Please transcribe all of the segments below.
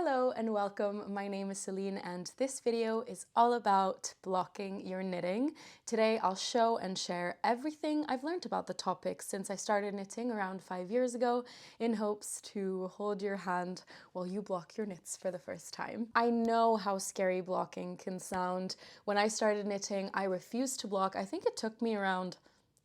Hello and welcome. My name is Céline and this video is all about blocking your knitting. Today I'll show and share everything I've learned about the topic since I started knitting around 5 years ago in hopes to hold your hand while you block your knits for the first time. I know how scary blocking can sound. When I started knitting, I refused to block. I think it took me around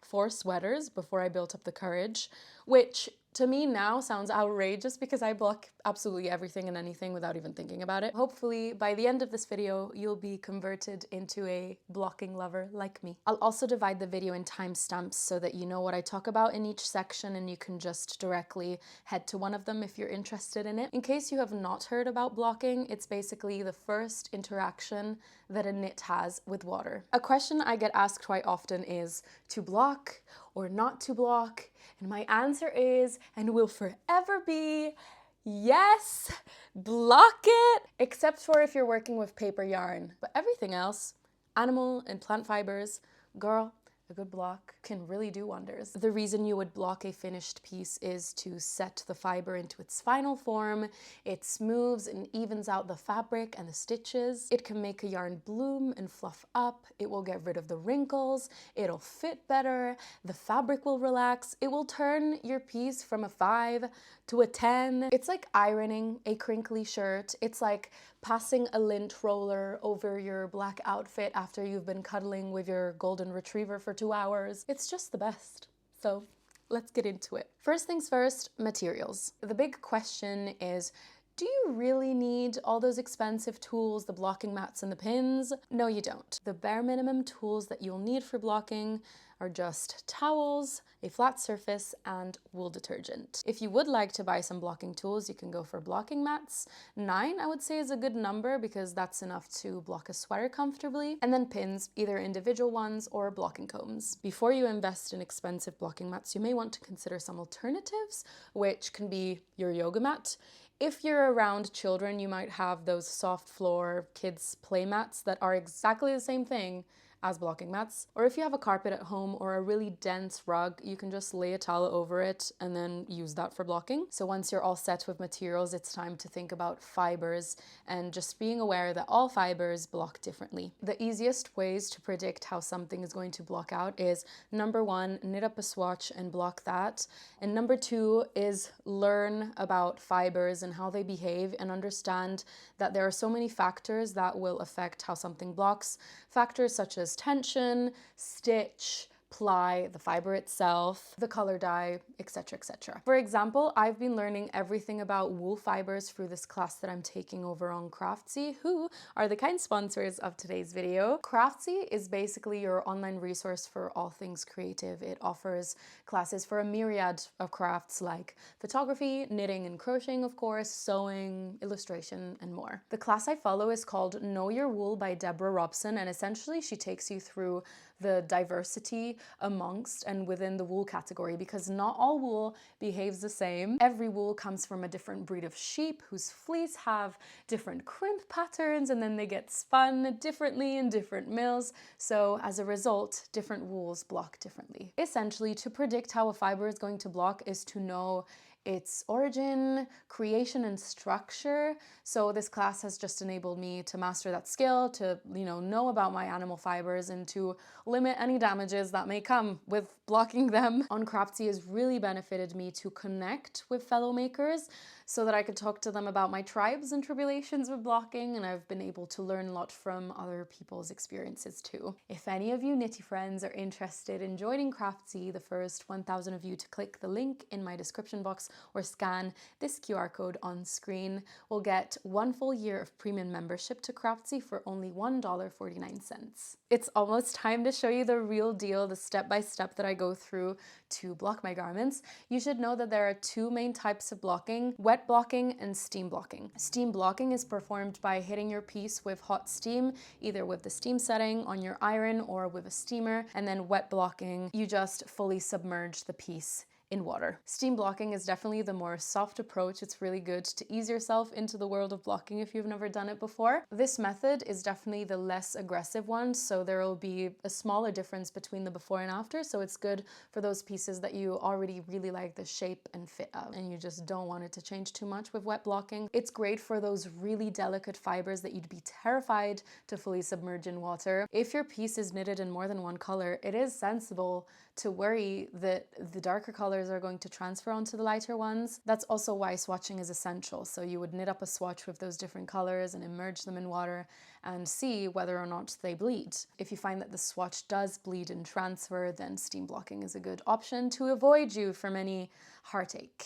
4 sweaters before I built up the courage, which to me now sounds outrageous because I block absolutely everything and anything without even thinking about it. Hopefully by the end of this video, you'll be converted into a blocking lover like me. I'll also divide the video in timestamps so that you know what I talk about in each section and you can just directly head to one of them if you're interested in it. In case you have not heard about blocking, it's basically the first interaction that a knit has with water. A question I get asked quite often is to block or not to block, and my answer is and will forever be yes, block it, except for if you're working with paper yarn. But everything else, animal and plant fibers, girl, a good block can really do wonders. The reason you would block a finished piece is to set the fiber into its final form. It smooths and evens out the fabric and the stitches. It can make a yarn bloom and fluff up. It will get rid of the wrinkles. It'll fit better. The fabric will relax. It will turn your piece from a 5 to a 10. It's like ironing a crinkly shirt. It's like passing a lint roller over your black outfit after you've been cuddling with your golden retriever for 2 hours. It's just the best. So let's get into it. First things first, materials. The big question is, do you really need all those expensive tools, the blocking mats and the pins? No, you don't. The bare minimum tools that you'll need for blocking are just towels, a flat surface, and wool detergent. If you would like to buy some blocking tools, you can go for blocking mats. 9, I would say, is a good number because that's enough to block a sweater comfortably. And then pins, either individual ones or blocking combs. Before you invest in expensive blocking mats, you may want to consider some alternatives, which can be your yoga mat. If you're around children, you might have those soft floor kids play mats that are exactly the same thing as blocking mats. Or if you have a carpet at home or a really dense rug, you can just lay a towel over it and then use that for blocking. So once you're all set with materials, it's time to think about fibers and just being aware that all fibers block differently. The easiest ways to predict how something is going to block out is number 1, knit up a swatch and block that. And number 2 is learn about fibers and how they behave and understand that there are so many factors that will affect how something blocks. Factors such as tension, stitch, ply, the fiber itself, the color dye, etc., etc. For example, I've been learning everything about wool fibers through this class that I'm taking over on Craftsy, who are the kind sponsors of today's video. Craftsy is basically your online resource for all things creative. It offers classes for a myriad of crafts like photography, knitting and crocheting, of course, sewing, illustration, and more. The class I follow is called Know Your Wool by Deborah Robson, and essentially she takes you through the diversity amongst and within the wool category because not all wool behaves the same. Every wool comes from a different breed of sheep whose fleece have different crimp patterns and then they get spun differently in different mills. So as a result, different wools block differently. Essentially, to predict how a fiber is going to block is to know its origin, creation, and structure. So this class has just enabled me to master that skill, to know about my animal fibers and to limit any damages that may come with blocking them. On Craftsy has really benefited me to connect with fellow makers so that I could talk to them about my tribes and tribulations with blocking, and I've been able to learn a lot from other people's experiences too. If any of you knitty friends are interested in joining Craftsy, the first 1,000 of you to click the link in my description box or scan this QR code on screen will get 1 full year of premium membership to Craftsy for only $1.49. It's almost time to show you the real deal, the step-by-step that I go through to block my garments. You should know that there are 2 main types of blocking: wet blocking and steam blocking. Steam blocking is performed by hitting your piece with hot steam, either with the steam setting on your iron or with a steamer, and then wet blocking, you just fully submerge the piece in water. Steam blocking is definitely the more soft approach. It's really good to ease yourself into the world of blocking if you've never done it before. This method is definitely the less aggressive one, so there will be a smaller difference between the before and after, so it's good for those pieces that you already really like the shape and fit of, and you just don't want it to change too much with wet blocking. It's great for those really delicate fibers that you'd be terrified to fully submerge in water. If your piece is knitted in more than one color, it is sensible to worry that the darker colors are going to transfer onto the lighter ones. That's also why swatching is essential. So you would knit up a swatch with those different colors and immerse them in water and see whether or not they bleed. If you find that the swatch does bleed and transfer, then steam blocking is a good option to avoid you from any heartache.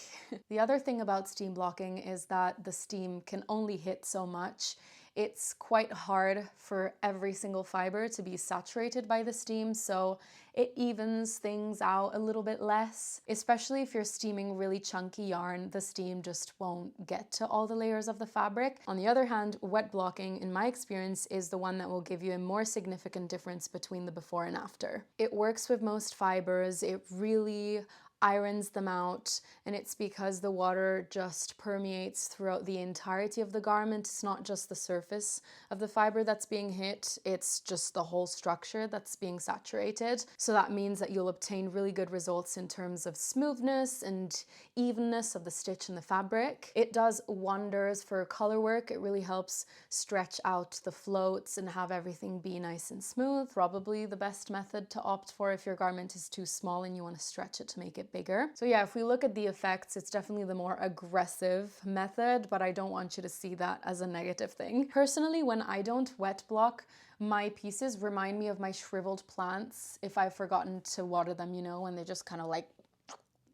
The other thing about steam blocking is that the steam can only hit so much. It's quite hard for every single fiber to be saturated by the steam, so it evens things out a little bit less. Especially if you're steaming really chunky yarn, the steam just won't get to all the layers of the fabric. On the other hand, wet blocking, in my experience, is the one that will give you a more significant difference between the before and after. It works with most fibers, it really irons them out, and it's because the water just permeates throughout the entirety of the garment. It's not just the surface of the fiber that's being hit, it's just the whole structure that's being saturated. So that means that you'll obtain really good results in terms of smoothness and evenness of the stitch and the fabric. It does wonders for color work. It really helps stretch out the floats and have everything be nice and smooth. Probably the best method to opt for if your garment is too small and you want to stretch it to make it bigger. So yeah, if we look at the effects, it's definitely the more aggressive method, but I don't want you to see that as a negative thing. Personally, when I don't wet block, my pieces remind me of my shriveled plants if I've forgotten to water them, you know, and they just kind of like.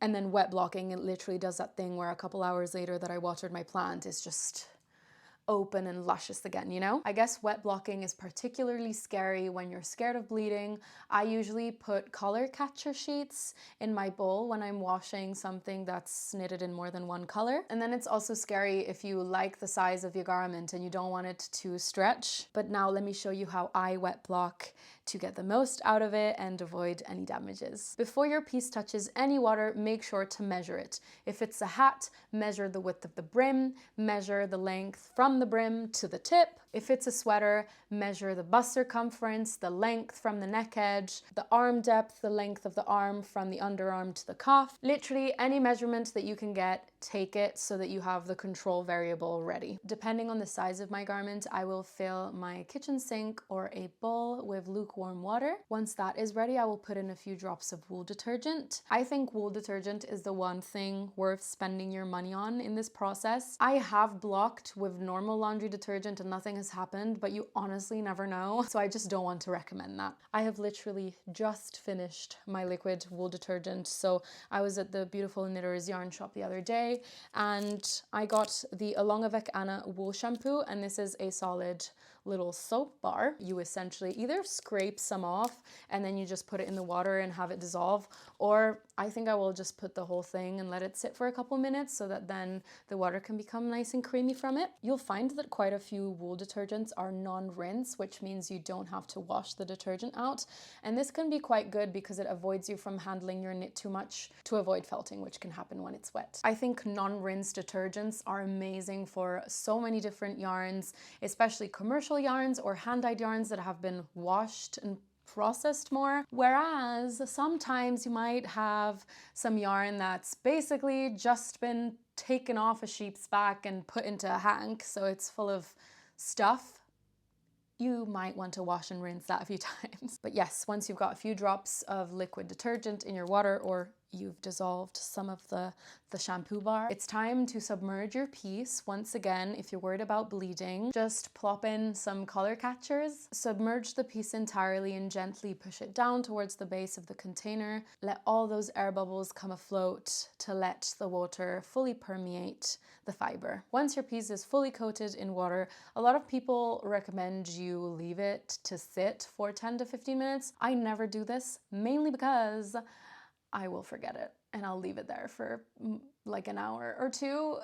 And then wet blocking, it literally does that thing where a couple hours later that I watered my plant is just open and luscious again, you know? I guess wet blocking is particularly scary when you're scared of bleeding. I usually put color catcher sheets in my bowl when I'm washing something that's knitted in more than one color. And then it's also scary if you like the size of your garment and you don't want it to stretch. But now let me show you how I wet block to get the most out of it and avoid any damages. Before your piece touches any water, make sure to measure it. If it's a hat, measure the width of the brim, measure the length from the brim to the tip. If it's a sweater, measure the bust circumference, the length from the neck edge, the arm depth, the length of the arm from the underarm to the cuff. Literally any measurement that you can get, take it so that you have the control variable ready. Depending on the size of my garment, I will fill my kitchen sink or a bowl with lukewarm water. Once that is ready, I will put in a few drops of wool detergent. I think wool detergent is the one thing worth spending your money on in this process. I have blocked with normal laundry detergent and nothing has happened, but you honestly never know, so I just don't want to recommend that. I have literally just finished my liquid wool detergent, so I was at the Beautiful Knitters yarn shop the other day and I got the Along Avec Anna wool shampoo, and this is a solid little soap bar. You essentially either scrape some off and then you just put it in the water and have it dissolve, or I think I will just put the whole thing and let it sit for a couple minutes so that then the water can become nice and creamy from it. You'll find that quite a few wool detergents are non-rinse, which means you don't have to wash the detergent out, and this can be quite good because it avoids you from handling your knit too much to avoid felting, which can happen when it's wet. I think non-rinse detergents are amazing for so many different yarns, especially commercial yarns or hand-dyed yarns that have been washed and processed more, whereas sometimes you might have some yarn that's basically just been taken off a sheep's back and put into a hank, so it's full of stuff. You might want to wash and rinse that a few times. But yes, once you've got a few drops of liquid detergent in your water, or you've dissolved some of the shampoo bar, it's time to submerge your piece. Once again, if you're worried about bleeding, just plop in some color catchers, submerge the piece entirely and gently push it down towards the base of the container. Let all those air bubbles come afloat to let the water fully permeate the fiber. Once your piece is fully coated in water, a lot of people recommend you leave it to sit for 10 to 15 minutes. I never do this, mainly because I will forget it and I'll leave it there for like an hour or two.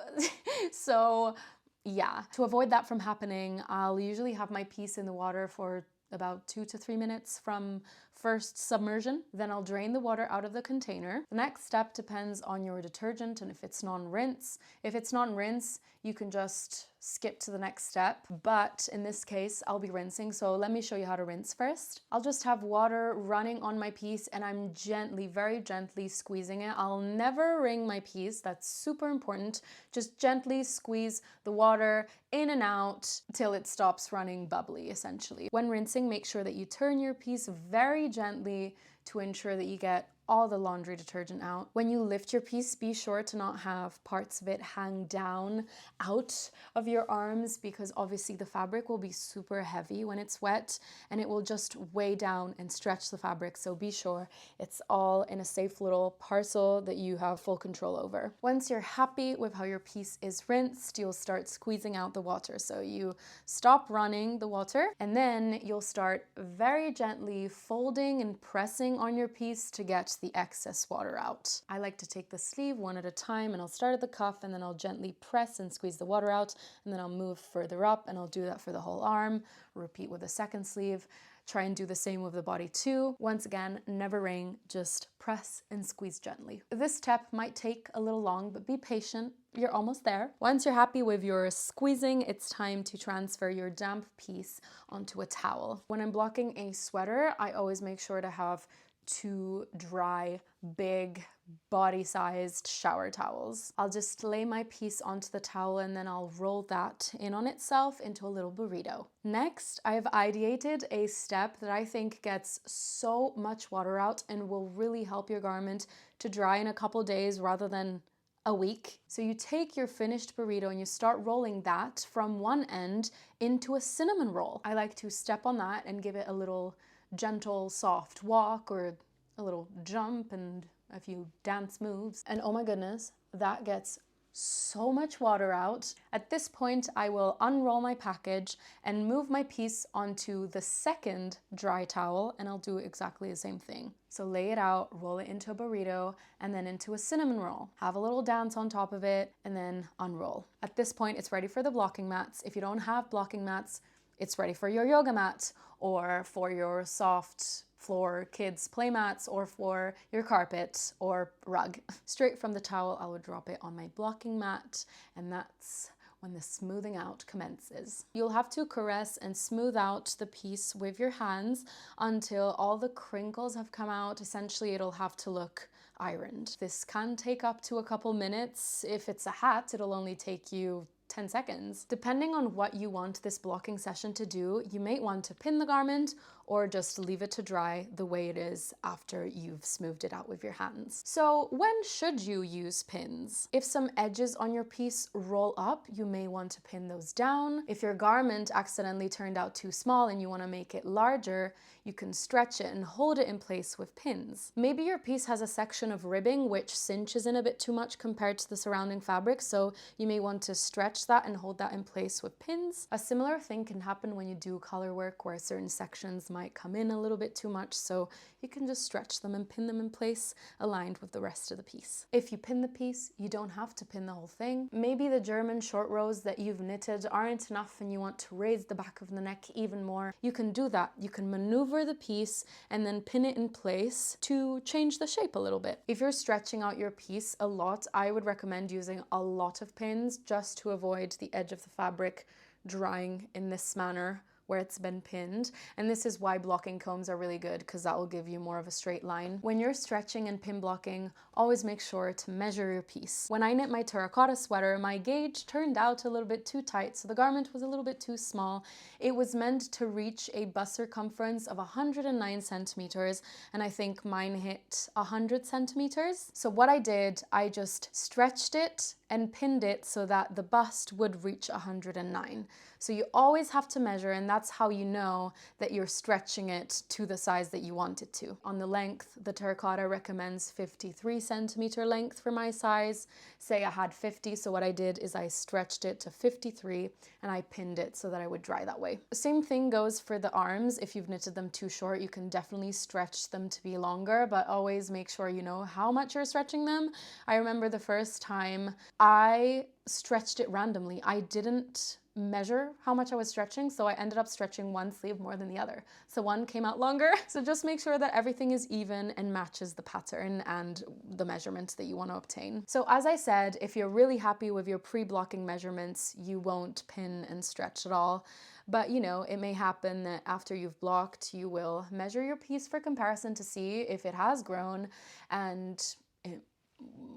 So yeah, to avoid that from happening, I'll usually have my piece in the water for about 2 to 3 minutes from first submersion. Then I'll drain the water out of the container. The next step depends on your detergent and if it's non-rinse. If it's non-rinse, you can just skip to the next step. But in this case, I'll be rinsing. So let me show you how to rinse first. I'll just have water running on my piece and I'm gently, very gently squeezing it. I'll never wring my piece. That's super important. Just gently squeeze the water in and out till it stops running bubbly, essentially. When rinsing, make sure that you turn your piece very gently to ensure that you get all the laundry detergent out. When you lift your piece, be sure to not have parts of it hang down out of your arms, because obviously the fabric will be super heavy when it's wet and it will just weigh down and stretch the fabric. So be sure it's all in a safe little parcel that you have full control over. Once you're happy with how your piece is rinsed, you'll start squeezing out the water. So you stop running the water and then you'll start very gently folding and pressing on your piece to get the excess water out. I like to take the sleeve one at a time, and I'll start at the cuff and then I'll gently press and squeeze the water out, and then I'll move further up and I'll do that for the whole arm. Repeat with the second sleeve. Try and do the same with the body too. Once again, never wring, just press and squeeze gently. This step might take a little long, but be patient. You're almost there. Once you're happy with your squeezing, it's time to transfer your damp piece onto a towel. When I'm blocking a sweater, I always make sure to have 2 dry, big, body-sized shower towels. I'll just lay my piece onto the towel and then I'll roll that in on itself into a little burrito. Next, I have ideated a step that I think gets so much water out and will really help your garment to dry in a couple days rather than a week. So you take your finished burrito and you start rolling that from one end into a cinnamon roll. I like to step on that and give it a little gentle, soft walk or a little jump and a few dance moves. And oh my goodness, that gets so much water out. At this point, I will unroll my package and move my piece onto the second dry towel, and I'll do exactly the same thing. So lay it out, roll it into a burrito, and then into a cinnamon roll. Have a little dance on top of it, and then unroll. At this point, it's ready for the blocking mats. If you don't have blocking mats, it's ready for your yoga mat or for your soft floor kids play mats or for your carpet or rug. Straight from the towel, I will drop it on my blocking mat, and that's when the smoothing out commences. You'll have to caress and smooth out the piece with your hands until all the crinkles have come out. Essentially, it'll have to look ironed. This can take up to a couple minutes. If it's a hat, it'll only take you 10 seconds. Depending on what you want this blocking session to do, you may want to pin the garment or just leave it to dry the way it is after you've smoothed it out with your hands. So when should you use pins? If some edges on your piece roll up, you may want to pin those down. If your garment accidentally turned out too small and you want to make it larger, you can stretch it and hold it in place with pins. Maybe your piece has a section of ribbing which cinches in a bit too much compared to the surrounding fabric, so you may want to stretch that and hold that in place with pins. A similar thing can happen when you do color work, where certain sections might come in a little bit too much, so you can just stretch them and pin them in place aligned with the rest of the piece. If you pin the piece, you don't have to pin the whole thing. Maybe the German short rows that you've knitted aren't enough and you want to raise the back of the neck even more. You can do that. You can maneuver the piece and then pin it in place to change the shape a little bit. If you're stretching out your piece a lot, I would recommend using a lot of pins just to avoid the edge of the fabric drying in this manner where it's been pinned. And this is why blocking combs are really good, because that will give you more of a straight line. When you're stretching and pin blocking, always make sure to measure your piece. When I knit my terracotta sweater, my gauge turned out a little bit too tight, so the garment was a little bit too small. It was meant to reach a bust circumference of 109 centimeters, and I think mine hit 100 centimeters. So what I did, I just stretched it and pinned it so that the bust would reach 109. So you always have to measure, and that's how you know that you're stretching it to the size that you want it to. On the length, the terracotta recommends 53 centimeter length for my size. Say I had 50, so what I did is I stretched it to 53 and I pinned it so that I would dry that way. The same thing goes for the arms. If you've knitted them too short, you can definitely stretch them to be longer, but always make sure you know how much you're stretching them. I remember the first time I stretched it randomly. I didn't measure how much I was stretching, so I ended up stretching one sleeve more than the other. So one came out longer. So just make sure that everything is even and matches the pattern and the measurements that you want to obtain. So as I said, if you're really happy with your pre-blocking measurements, you won't pin and stretch at all. But you know, it may happen that after you've blocked, you will measure your piece for comparison to see if it has grown, and it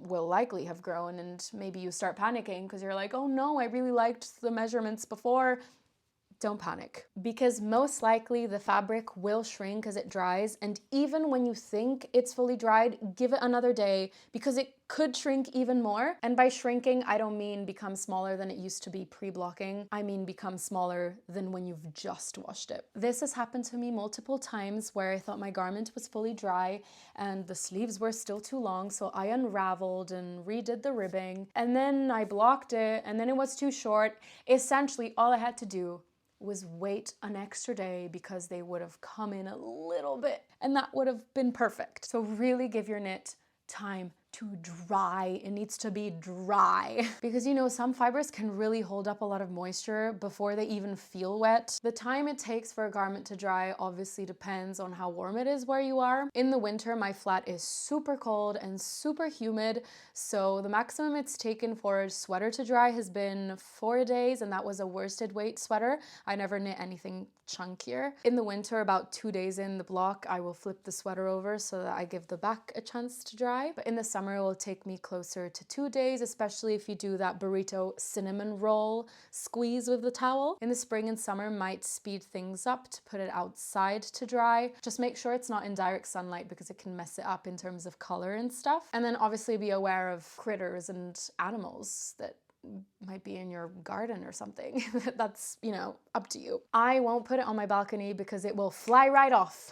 will likely have grown, and maybe you start panicking because you're like, oh no, I really liked the measurements before. Don't panic, because most likely the fabric will shrink as it dries, and even when you think it's fully dried, give it another day because it could shrink even more. And by shrinking, I don't mean become smaller than it used to be pre-blocking. I mean become smaller than when you've just washed it. This has happened to me multiple times where I thought my garment was fully dry and the sleeves were still too long, so I unraveled and redid the ribbing, and then I blocked it, and then it was too short. Essentially, all I had to do was wait an extra day because they would have come in a little bit, and that would have been perfect. So really give your knit time to dry. It needs to be dry because you know, some fibers can really hold up a lot of moisture before they even feel wet. The time it takes for a garment to dry obviously depends on how warm it is where you are. In the winter, my flat is super cold and super humid, so the maximum it's taken for a sweater to dry has been 4 days, and that was a worsted weight sweater. I never knit anything chunkier. In the winter, about 2 days in the block, I will flip the sweater over so that I give the back a chance to dry. But in the summer, it will take me closer to 2 days, especially if you do that burrito cinnamon roll squeeze with the towel. In the spring and summer, might speed things up to put it outside to dry. Just make sure it's not in direct sunlight because it can mess it up in terms of color and stuff. And then obviously be aware of critters and animals that might be in your garden or something. That's, you know, up to you. I won't put it on my balcony because it will fly right off,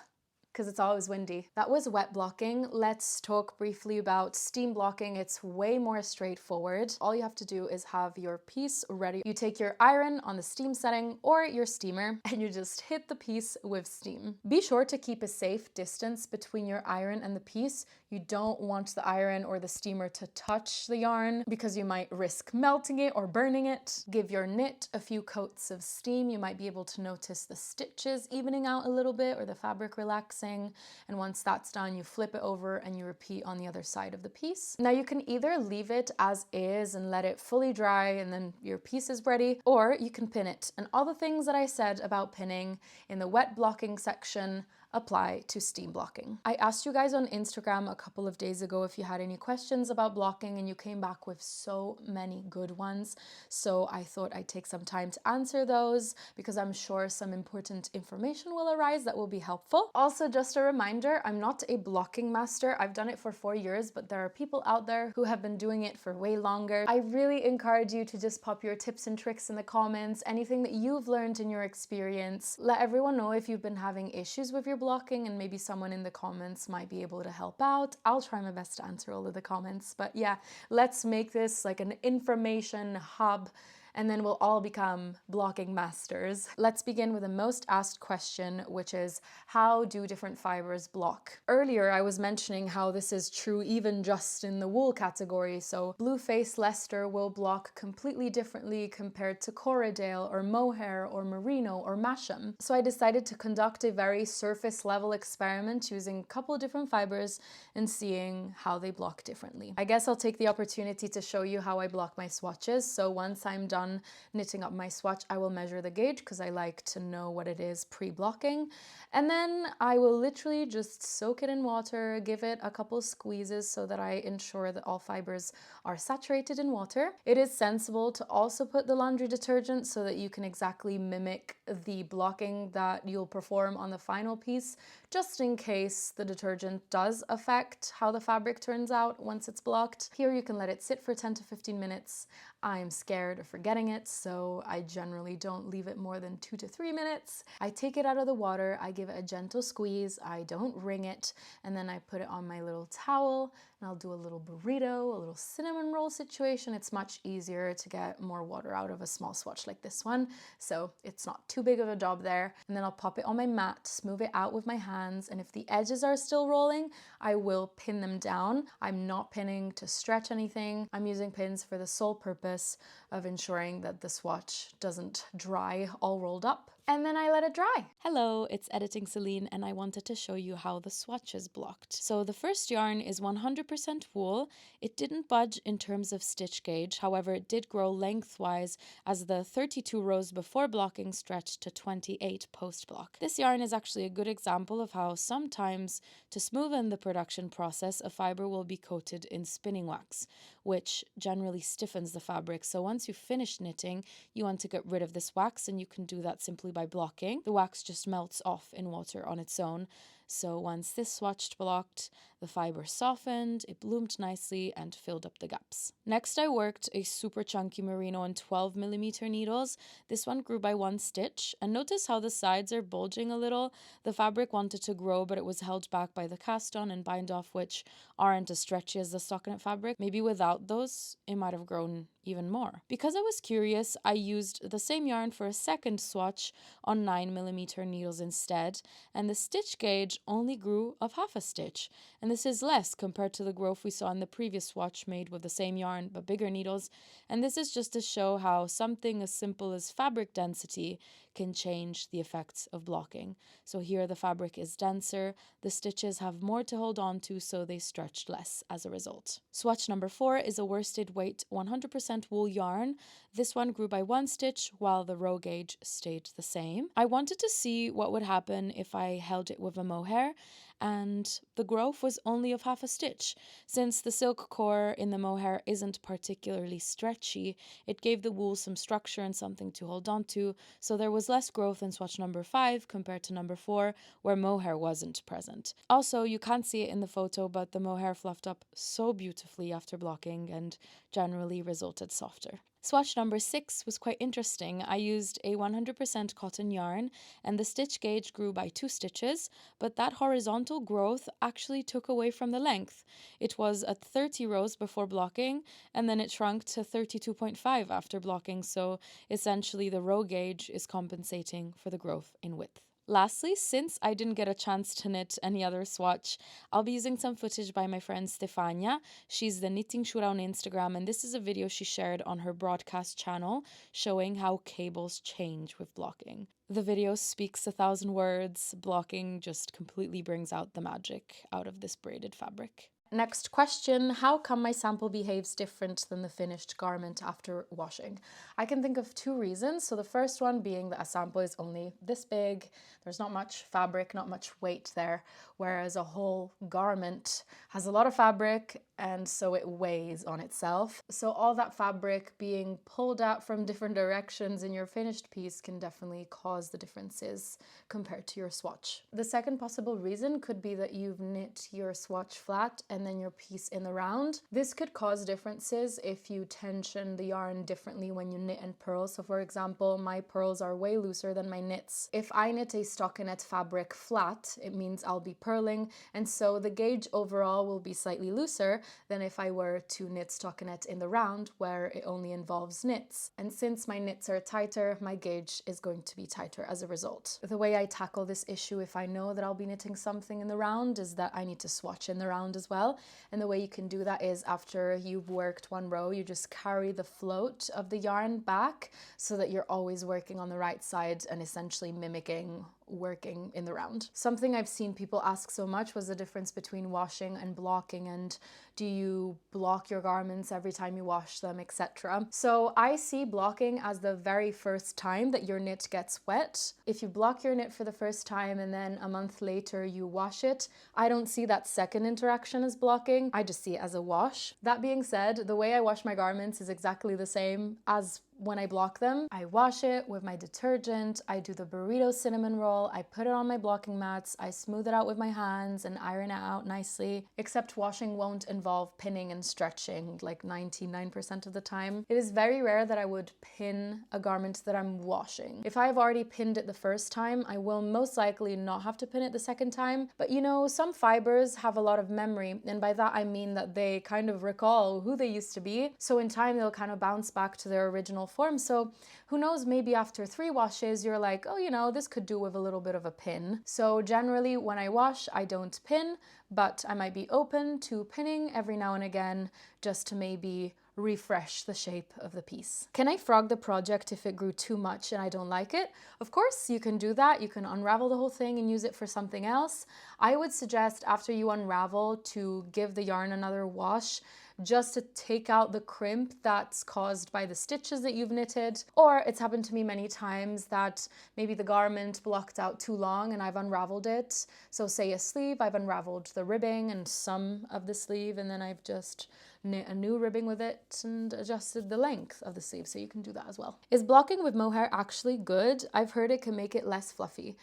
because it's always windy. That was wet blocking. Let's talk briefly about steam blocking. It's way more straightforward. All you have to do is have your piece ready. You take your iron on the steam setting or your steamer and you just hit the piece with steam. Be sure to keep a safe distance between your iron and the piece. You don't want the iron or the steamer to touch the yarn because you might risk melting it or burning it. Give your knit a few coats of steam. You might be able to notice the stitches evening out a little bit or the fabric relaxing. And once that's done, you flip it over and you repeat on the other side of the piece. Now you can either leave it as is and let it fully dry and then your piece is ready, or you can pin it. And all the things that I said about pinning in the wet blocking section apply to steam blocking. I asked you guys on Instagram a couple of days ago if you had any questions about blocking, and you came back with so many good ones. So I thought I'd take some time to answer those because I'm sure some important information will arise that will be helpful. Also, just a reminder, I'm not a blocking master. I've done it for 4 years, but there are people out there who have been doing it for way longer. I really encourage you to just pop your tips and tricks in the comments, anything that you've learned in your experience. Let everyone know if you've been having issues with your blocking, and maybe someone in the comments might be able to help out. I'll try my best to answer all of the comments, but yeah, let's make this like an information hub, and then we'll all become blocking masters. Let's begin with the most asked question, which is, how do different fibers block? Earlier, I was mentioning how this is true even just in the wool category. So Blueface Leicester will block completely differently compared to Corriedale or mohair or merino or masham. So I decided to conduct a very surface level experiment using a couple of different fibers and seeing how they block differently. I guess I'll take the opportunity to show you how I block my swatches. So once I'm done knitting up my swatch, I will measure the gauge because I like to know what it is pre-blocking, and then I will literally just soak it in water, give it a couple squeezes so that I ensure that all fibers are saturated in water. It is sensible to also put the laundry detergent so that you can exactly mimic the blocking that you'll perform on the final piece, just in case the detergent does affect how the fabric turns out once it's blocked. Here you can let it sit for 10 to 15 minutes. I'm scared of forgetting it, so I generally don't leave it more than 2 to 3 minutes. I take it out of the water, I give it a gentle squeeze, I don't wring it, and then I put it on my little towel, and I'll do a little burrito, a little cinnamon roll situation. It's much easier to get more water out of a small swatch like this one, so it's not too big of a job there. And then I'll pop it on my mat, smooth it out with my hands, and if the edges are still rolling, I will pin them down. I'm not pinning to stretch anything. I'm using pins for the sole purpose purpose of ensuring that the swatch doesn't dry all rolled up. And then I let it dry. Hello, it's Editing Céline, and I wanted to show you how the swatches blocked. So the first yarn is 100% wool. It didn't budge in terms of stitch gauge, however it did grow lengthwise as the 32 rows before blocking stretched to 28 post-block. This yarn is actually a good example of how sometimes to smoothen the production process, a fibre will be coated in spinning wax, which generally stiffens the fabric. So once you've finished knitting, you want to get rid of this wax, and you can do that simply by blocking. The wax just melts off in water on its own. So once this swatched blocked, the fibre softened, it bloomed nicely and filled up the gaps. Next I worked a super chunky merino on 12mm needles. This one grew by 1 stitch, and notice how the sides are bulging a little. The fabric wanted to grow, but it was held back by the cast on and bind off, which aren't as stretchy as the stockinette fabric. Maybe without those, it might have grown even more. Because I was curious, I used the same yarn for a second swatch on 9mm needles instead, and the stitch gauge only grew of half a stitch, and this is less compared to the growth we saw in the previous swatch made with the same yarn but bigger needles. And this is just to show how something as simple as fabric density can change the effects of blocking. So here the fabric is denser, the stitches have more to hold on to, so they stretched less as a result. Swatch number 4 is a worsted weight 100% wool yarn. This one grew by 1 stitch while the row gauge stayed the same. I wanted to see what would happen if I held it with a mohair, and the growth was only of half a stitch. Since the silk core in the mohair isn't particularly stretchy, it gave the wool some structure and something to hold on to, so there was less growth in swatch number 5 compared to number 4, where mohair wasn't present. Also, you can't see it in the photo, but the mohair fluffed up so beautifully after blocking and generally resulted softer. Swatch number 6 was quite interesting. I used a 100% cotton yarn, and the stitch gauge grew by 2 stitches, but that horizontal growth actually took away from the length. It was at 30 rows before blocking, and then it shrunk to 32.5 after blocking, so essentially the row gauge is compensating for the growth in width. Lastly, since I didn't get a chance to knit any other swatch, I'll be using some footage by my friend Stefania. She's the Knitting Shura on Instagram, and this is a video she shared on her broadcast channel showing how cables change with blocking. The video speaks 1,000 words. Blocking just completely brings out the magic out of this braided fabric. Next question, how come my sample behaves different than the finished garment after washing? I can think of 2 reasons. So the first one being that a sample is only this big, there's not much fabric, not much weight there, whereas a whole garment has a lot of fabric and so it weighs on itself. So all that fabric being pulled out from different directions in your finished piece can definitely cause the differences compared to your swatch. The second possible reason could be that you've knit your swatch flat and then your piece in the round. This could cause differences if you tension the yarn differently when you knit and purl. So for example, my purls are way looser than my knits. If I knit a stockinette fabric flat, it means I'll be purling, and so the gauge overall will be slightly looser than if I were to knit stockinette in the round, where it only involves knits. And since my knits are tighter, my gauge is going to be tighter as a result. The way I tackle this issue if I know that I'll be knitting something in the round is that I need to swatch in the round as well. And the way you can do that is after you've worked one row, you just carry the float of the yarn back so that you're always working on the right side and essentially mimicking working in the round. Something I've seen people ask so much was the difference between washing and blocking, and do you block your garments every time you wash them, etc. So I see blocking as the very first time that your knit gets wet. If you block your knit for the first time and then a month later you wash it, I don't see that second interaction as blocking. I just see it as a wash. That being said, the way I wash my garments is exactly the same as when I block them. I wash it with my detergent, I do the burrito cinnamon roll, I put it on my blocking mats, I smooth it out with my hands and iron it out nicely, except washing won't involve pinning and stretching like 99% of the time. It is very rare that I would pin a garment that I'm washing. If I've already pinned it the first time, I will most likely not have to pin it the second time, but you know, some fibers have a lot of memory, and by that I mean that they kind of recall who they used to be, so in time they'll kind of bounce back to their original form. So who knows, maybe after 3 washes you're like, oh, you know, this could do with a little bit of a pin. So generally when I wash, I don't pin, but I might be open to pinning every now and again just to maybe refresh the shape of the piece. Can I frog the project if it grew too much and I don't like it? Of course, you can do that. You can unravel the whole thing and use it for something else. I would suggest after you unravel to give the yarn another wash, just to take out the crimp that's caused by the stitches that you've knitted. Or it's happened to me many times that maybe the garment blocked out too long and I've unraveled it. So say a sleeve, I've unraveled the ribbing and some of the sleeve, and then I've just knit a new ribbing with it and adjusted the length of the sleeve, so you can do that as well. Is blocking with mohair actually good? I've heard it can make it less fluffy.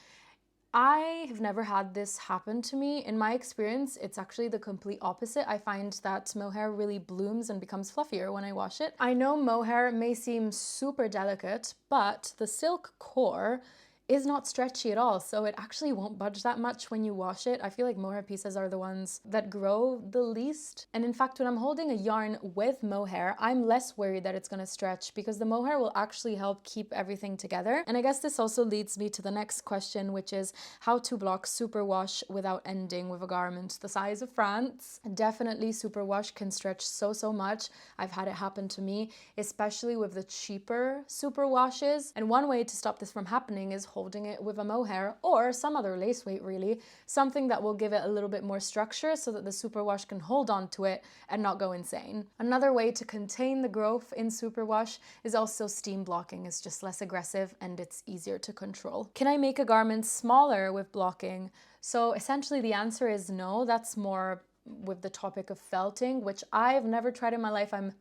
I have never had this happen to me. In my experience, it's actually the complete opposite. I find that mohair really blooms and becomes fluffier when I wash it. I know mohair may seem super delicate, but the silk core is not stretchy at all, so it actually won't budge that much when you wash it. I feel like mohair pieces are the ones that grow the least. And in fact, when I'm holding a yarn with mohair, I'm less worried that it's gonna stretch because the mohair will actually help keep everything together. And I guess this also leads me to the next question, which is how to block superwash without ending with a garment the size of France. Definitely superwash can stretch so much. I've had it happen to me, especially with the cheaper superwashes. And one way to stop this from happening is holding it with a mohair or some other lace weight, really, something that will give it a little bit more structure so that the superwash can hold on to it and not go insane. Another way to contain the growth in superwash is also steam blocking. It's just less aggressive and it's easier to control. Can I make a garment smaller with blocking? So essentially the answer is no. That's more with the topic of felting, which I've never tried in my life. I'm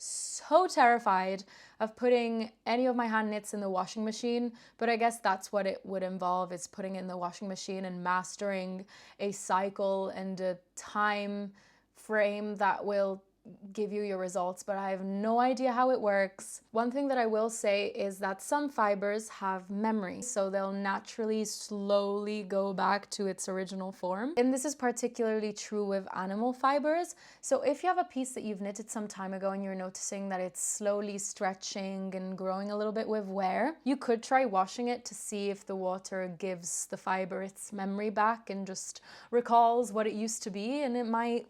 so terrified of putting any of my hand knits in the washing machine, but I guess that's what it would involve, is putting it in the washing machine and mastering a cycle and a time frame that will give you your results, but I have no idea how it works. One thing that I will say is that some fibers have memory, so they'll naturally slowly go back to its original form. And this is particularly true with animal fibers. So if you have a piece that you've knitted some time ago and you're noticing that it's slowly stretching and growing a little bit with wear, you could try washing it to see if the water gives the fiber its memory back and just recalls what it used to be, and it might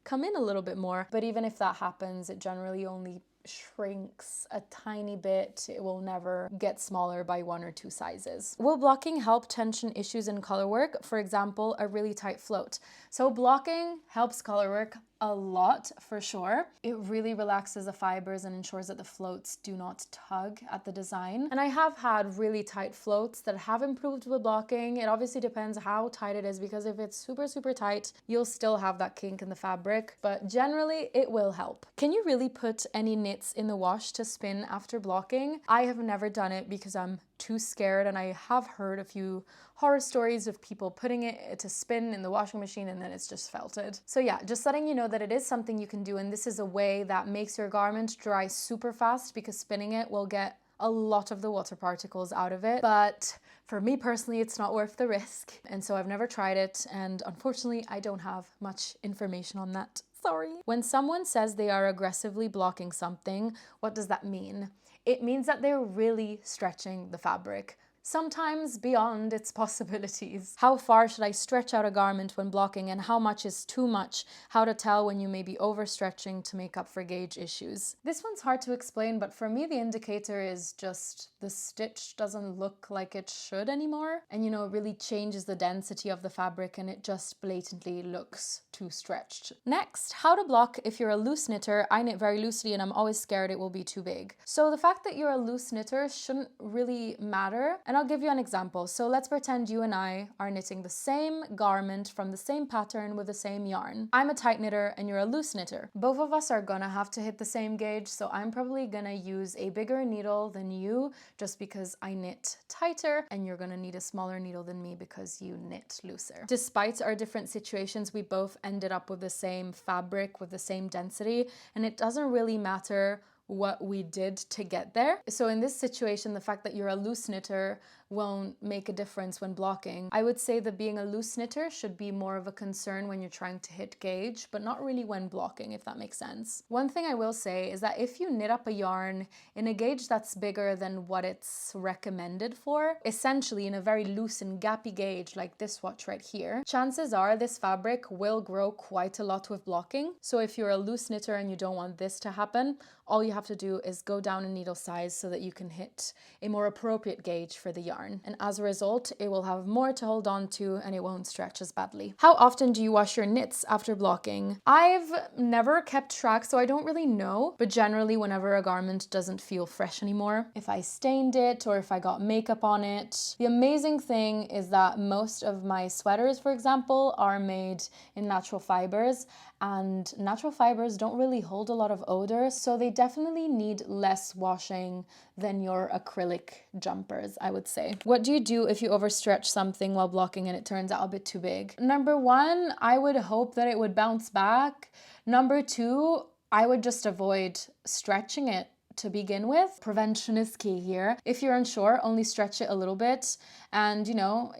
come in a little bit more. But even if that happens, it generally only shrinks a tiny bit. It will never get smaller by 1 or 2 sizes. Will blocking help tension issues in colorwork? For example, a really tight float. So blocking helps colorwork a lot for sure. It really relaxes the fibers and ensures that the floats do not tug at the design. And I have had really tight floats that have improved with blocking. It obviously depends how tight it is, because if it's super tight, you'll still have that kink in the fabric, but generally it will help. Can you really put any knits in the wash to spin after blocking? I have never done it because I'm too scared, and I have heard a few horror stories of people putting it to spin in the washing machine and then it's just felted. So yeah, just letting you know that it is something you can do, and this is a way that makes your garment dry super fast, because spinning it will get a lot of the water particles out of it. But for me personally, it's not worth the risk, and so I've never tried it, and unfortunately I don't have much information on that. Sorry. When someone says they are aggressively blocking something, what does that mean? It means that they're really stretching the fabric, sometimes beyond its possibilities. How far should I stretch out a garment when blocking, and how much is too much? How to tell when you may be overstretching to make up for gauge issues. This one's hard to explain, but for me the indicator is just the stitch doesn't look like it should anymore, and it really changes the density of the fabric and it just blatantly looks too stretched. Next, how to block if you're a loose knitter. I knit very loosely and I'm always scared it will be too big. So the fact that you're a loose knitter shouldn't really matter. And I'll give you an example. So let's pretend you and I are knitting the same garment from the same pattern with the same yarn. I'm a tight knitter and you're a loose knitter. Both of us are gonna have to hit the same gauge, so I'm probably gonna use a bigger needle than you just because I knit tighter, and you're gonna need a smaller needle than me because you knit looser. Despite our different situations, we both ended up with the same fabric with the same density, and it doesn't really matter what we did to get there. So in this situation, the fact that you're a loose knitter won't make a difference when blocking. I would say that being a loose knitter should be more of a concern when you're trying to hit gauge, but not really when blocking, if that makes sense. One thing I will say is that if you knit up a yarn in a gauge that's bigger than what it's recommended for, essentially in a very loose and gappy gauge like this swatch right here, chances are this fabric will grow quite a lot with blocking. So if you're a loose knitter and you don't want this to happen, all you have to do is go down in needle size so that you can hit a more appropriate gauge for the yarn. And as a result, it will have more to hold on to and it won't stretch as badly. How often do you wash your knits after blocking? I've never kept track, so I don't really know, but generally whenever a garment doesn't feel fresh anymore, if I stained it or if I got makeup on it. The amazing thing is that most of my sweaters, for example, are made in natural fibers, and natural fibers don't really hold a lot of odor, so they definitely need less washing than your acrylic jumpers, I would say. What do you do if you overstretch something while blocking and it turns out a bit too big? Number one, I would hope that it would bounce back. Number two, I would just avoid stretching it to begin with. Prevention is key here. If you're unsure, only stretch it a little bit. And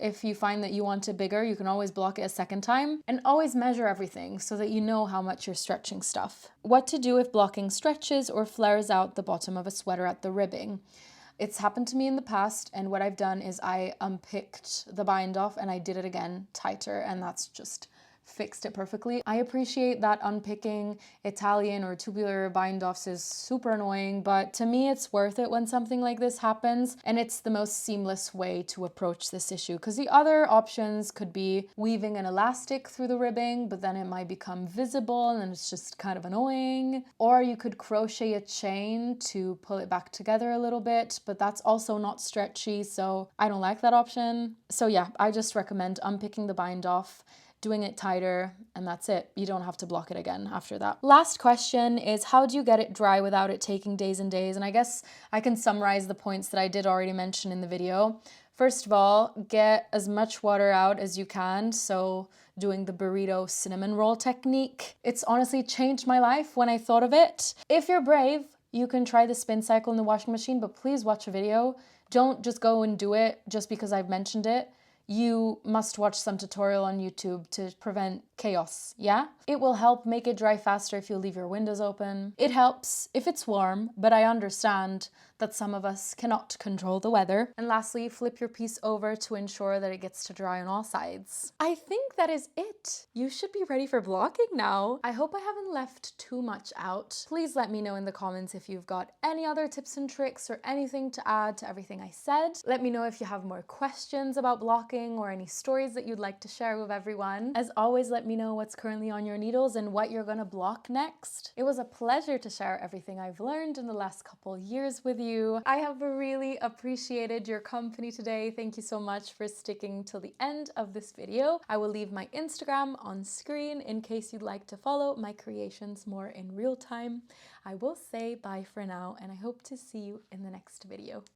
if you find that you want it bigger, you can always block it a second time. And always measure everything so that you know how much you're stretching stuff. What to do if blocking stretches or flares out the bottom of a sweater at the ribbing? It's happened to me in the past, and what I've done is I unpicked the bind off and I did it again tighter, and that's just fixed it perfectly. I appreciate that unpicking Italian or tubular bind-offs is super annoying, but to me it's worth it when something like this happens, and it's the most seamless way to approach this issue, because the other options could be weaving an elastic through the ribbing, but then it might become visible and it's just kind of annoying. Or you could crochet a chain to pull it back together a little bit, but that's also not stretchy, so I don't like that option. So yeah, I just recommend unpicking the bind off, doing it tighter, and that's it. You don't have to block it again after that. Last question is, how do you get it dry without it taking days and days? And I guess I can summarize the points that I did already mention in the video. First of all, get as much water out as you can. So doing the burrito cinnamon roll technique. It's honestly changed my life when I thought of it. If you're brave, you can try the spin cycle in the washing machine, but please watch a video. Don't just go and do it just because I've mentioned it. You must watch some tutorial on YouTube to prevent chaos, yeah? It will help make it dry faster if you leave your windows open. It helps if it's warm, but I understand that some of us cannot control the weather. And lastly, flip your piece over to ensure that it gets to dry on all sides. I think that is it. You should be ready for blocking now. I hope I haven't left too much out. Please let me know in the comments if you've got any other tips and tricks or anything to add to everything I said. Let me know if you have more questions about blocking or any stories that you'd like to share with everyone. As always, let me know what's currently on your needles and what you're gonna block next. It was a pleasure to share everything I've learned in the last couple years with you. I have really appreciated your company today. Thank you so much for sticking till the end of this video. I will leave my Instagram on screen in case you'd like to follow my creations more in real time. I will say bye for now, and I hope to see you in the next video.